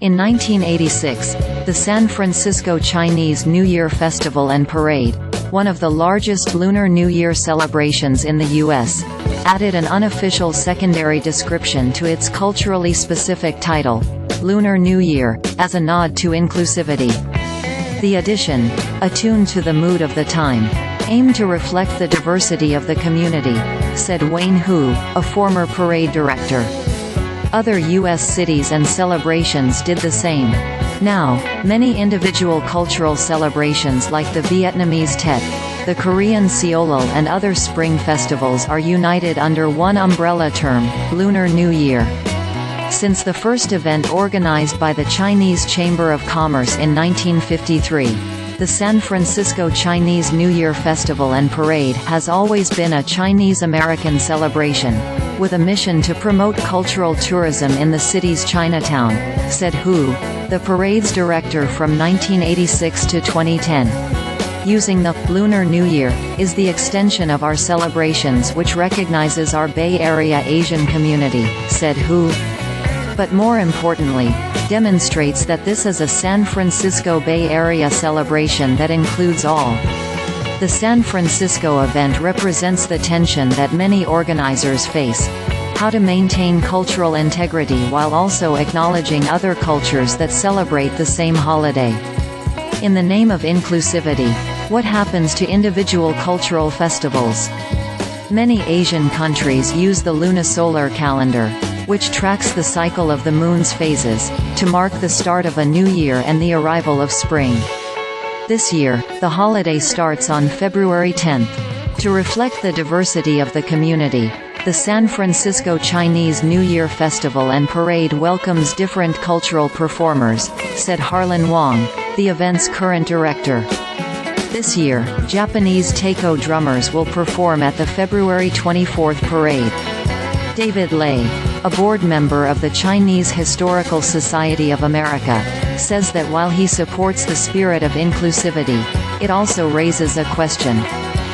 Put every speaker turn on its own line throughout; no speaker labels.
In 1986, the San Francisco Chinese New Year Festival and Parade, one of the largest Lunar New Year celebrations in the U.S., added an unofficial secondary description to its culturally specific title, Lunar New Year, as a nod to inclusivity. The addition, attuned to the mood of the time, aimed to reflect the diversity of the community, said Wayne Hu, a former parade director. Other U.S. cities and celebrations did the same. Now, many individual cultural celebrations like the Vietnamese Tet, the Korean Seollal and other spring festivals are united under one umbrella term, Lunar New Year. Since the first event organized by the Chinese Chamber of Commerce in 1953, the San Francisco Chinese New Year Festival and Parade has always been a Chinese-American celebration, with a mission to promote cultural tourism in the city's Chinatown, said Hu, the parade's director from 1986 to 2010. Using the Lunar New Year is the extension of our celebrations which recognizes our Bay Area Asian community, said Hu. But more importantly, demonstrates that this is a San Francisco Bay Area celebration that includes all. The San Francisco event represents the tension that many organizers face: how to maintain cultural integrity while also acknowledging other cultures that celebrate the same holiday. In the name of inclusivity, what happens to individual cultural festivals? Many Asian countries use the lunisolar calendar, which tracks the cycle of the moon's phases, to mark the start of a new year and the arrival of spring. This year, the holiday starts on February 10th. To reflect the diversity of the community, the San Francisco Chinese New Year Festival and Parade welcomes different cultural performers, said Harlan Wong, the event's current director. This year, Japanese taiko drummers will perform at the February 24th parade. David Lei, a board member of the Chinese Historical Society of America, says that while he supports the spirit of inclusivity, it also raises a question.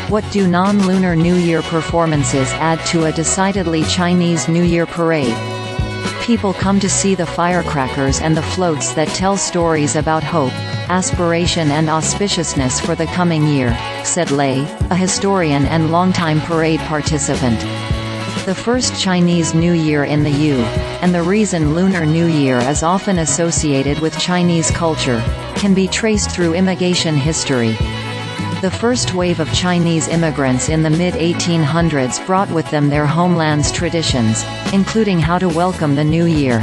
What do non-Lunar New Year performances add to a decidedly Chinese New Year parade? People come to see the firecrackers and the floats that tell stories about hope, aspiration and auspiciousness for the coming year, said Lei, a historian and longtime parade participant. The first Chinese New Year in the U, and the reason Lunar New Year is often associated with Chinese culture, can be traced through immigration history. The first wave of Chinese immigrants in the mid-1800s brought with them their homeland's traditions, including how to welcome the new year.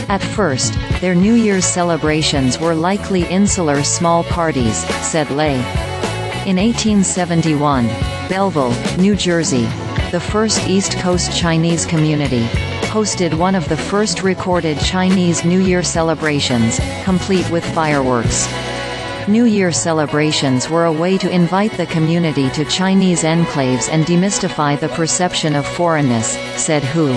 At first, their New Year's celebrations were likely insular small parties, said Lei. In 1871, Belleville, New Jersey, the first East Coast Chinese community, hosted one of the first recorded Chinese New Year celebrations, complete with fireworks. New Year celebrations were a way to invite the community to Chinese enclaves and demystify the perception of foreignness, said Hu.